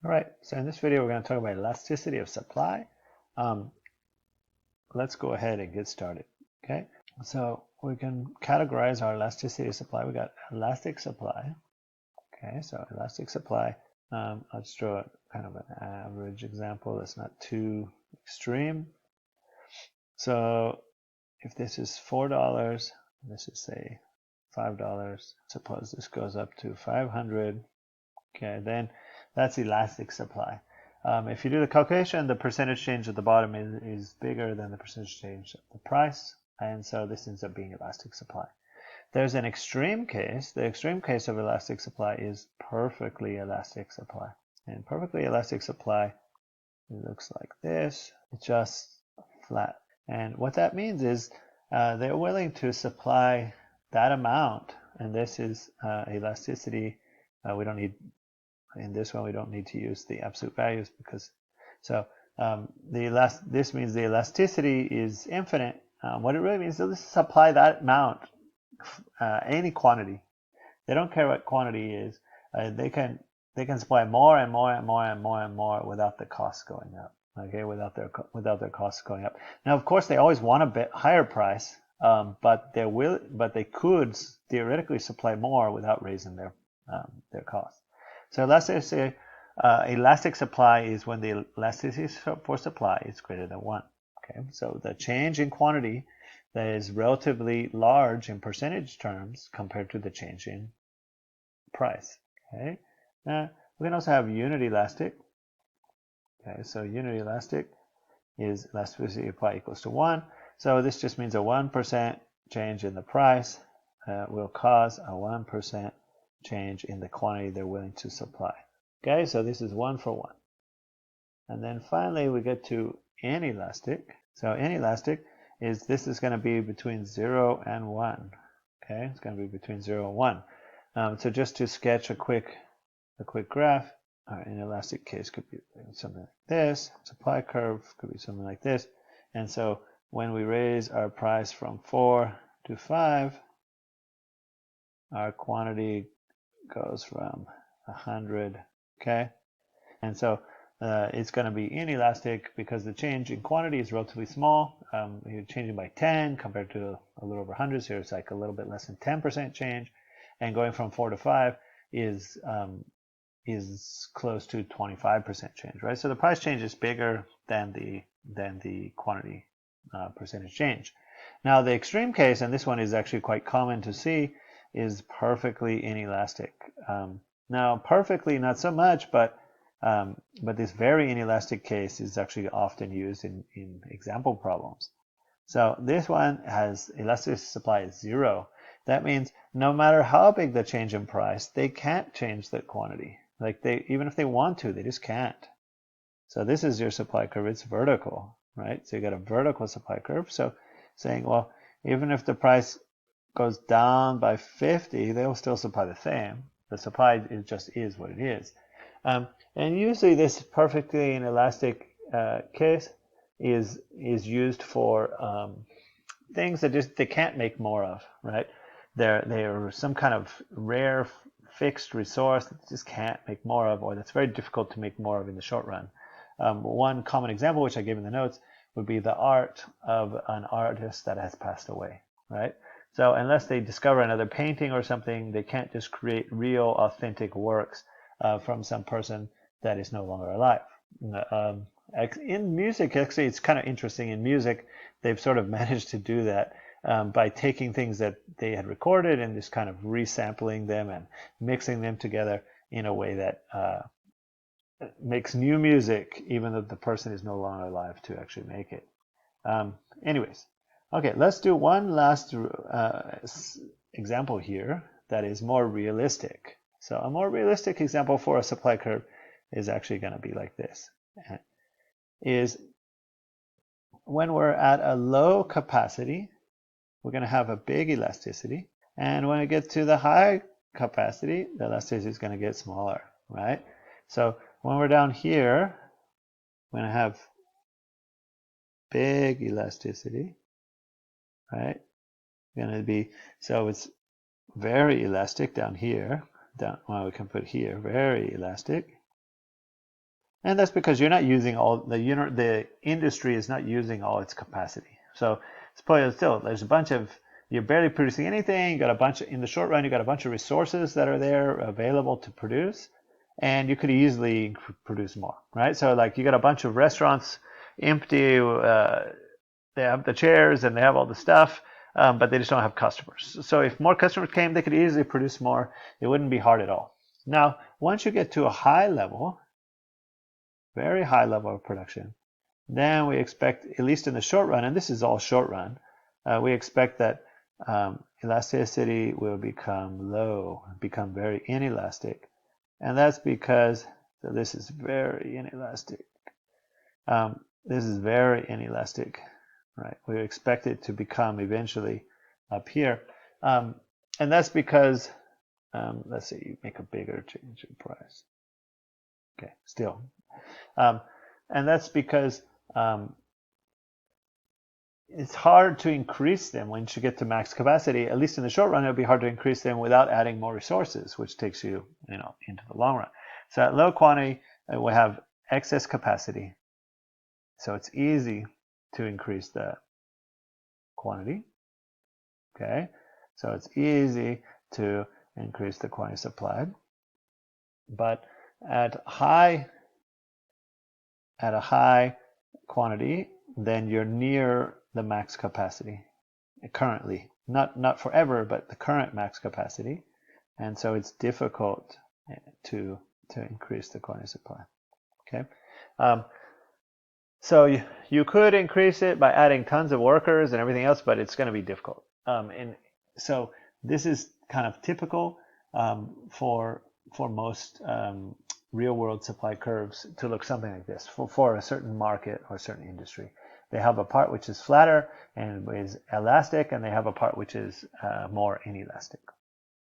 All right, so in this video, we're going to talk about elasticity of supply. Let's go ahead and get started. Okay, so we can categorize our elasticity of supply. We got elastic supply. Okay, so elastic supply. I'll just draw a kind of an average example that's not too extreme. So if this is $4, this is say $5. Suppose this goes up to 500. Okay, then that's elastic supply. If you do the calculation, the percentage change at the bottom is bigger than the percentage change of the price, and so this ends up being elastic supply. There's an extreme case. The extreme case of elastic supply is perfectly elastic supply. And perfectly elastic supply, it looks like this. It's just flat. And what that means is they're willing to supply that amount, and this is elasticity. We don't need in this one, we don't need to use the absolute values because so this means the elasticity is infinite. What it really means is this supply that amount, any quantity. They don't care what quantity is. They can supply more and more and more and more and more without the cost going up. Okay, without their costs going up. Now, of course, they always want a bit higher price, but they could theoretically supply more without raising their costs. So let's say elastic supply is when the elasticity for supply is greater than 1. Okay, so the change in quantity that is relatively large in percentage terms compared to the change in price. Okay, now we can also have unit elastic. Okay, so unit elastic is elasticity of supply equals to 1. So this just means a 1% change in the price will cause a 1% change in the quantity they're willing to supply. Okay, so this is 1 for 1. And then finally we get to inelastic. So inelastic is this is going to be between 0 and 1. Okay, it's going to be between 0 and 1. So just to sketch a quick graph, our inelastic case could be something like this. Supply curve could be something like this. And so when we raise our price from 4 to 5, our quantity goes from 100, okay? And so it's going to be inelastic because the change in quantity is relatively small. You're changing by 10 compared to a little over 100, so it's like a little bit less than 10% change. And going from 4 to 5 is close to 25% change, right? So the price change is bigger than the quantity percentage change. Now the extreme case, and this one is actually quite common to see, is perfectly inelastic. Now, perfectly not so much, but this very inelastic case is actually often used in example problems. So this one has elastic supply is 0. That means no matter how big the change in price, they can't change the quantity. Like even if they want to, they just can't. So this is your supply curve. It's vertical, right? So you got a vertical supply curve. So saying, well, even if the price goes down by 50, they'll still supply the same. The supply just is what it is. And usually this perfectly inelastic case is used for things that just they can't make more of, right? They're some kind of rare fixed resource that just can't make more of, or that's very difficult to make more of in the short run. One common example, which I gave in the notes, would be the art of an artist that has passed away, right? So unless they discover another painting or something, they can't just create real, authentic works from some person that is no longer alive. In music, actually, it's kind of interesting. In music, they've sort of managed to do that by taking things that they had recorded and just kind of resampling them and mixing them together in a way that makes new music, even though the person is no longer alive to actually make it. Anyways. Okay, let's do one last example here that is more realistic. So a more realistic example for a supply curve is actually going to be like this. Is when we're at a low capacity, we're going to have a big elasticity. And when we get to the high capacity, the elasticity is going to get smaller, right? So when we're down here, we're going to have big elasticity. Right? Going to be, so it's very elastic down here. Well, we can put here, very elastic. And that's because you're not using all the industry is not using all its capacity. So still, there's a bunch of, you're barely producing anything. You got a bunch in the short run. You got a bunch of resources that are there available to produce, and you could easily produce more, right? So like you got a bunch of restaurants empty. They have the chairs and they have all the stuff, but they just don't have customers. So if more customers came, they could easily produce more. It wouldn't be hard at all. Now, once you get to a high level, very high level of production, then we expect, at least in the short run, and this is all short run, we expect that elasticity will become low, become very inelastic. And that's because this is very inelastic. This is very inelastic, right? We expect it to become eventually up here. And that's because, let's say you make a bigger change in price. Okay, still. And that's because it's hard to increase them once you get to max capacity. At least in the short run, it'll be hard to increase them without adding more resources, which takes you, into the long run. So at low quantity, we have excess capacity. So it's easy to increase the quantity. Okay, so it's easy to increase the quantity supplied. But at a high quantity, then you're near the max capacity currently. Not forever, but the current max capacity. And so it's difficult to increase the quantity supply. Okay. So you could increase it by adding tons of workers and everything else, but it's going to be difficult. And so this is kind of typical for most real world supply curves to look something like this for a certain market or a certain industry. They have a part which is flatter and is elastic, and they have a part which is more inelastic.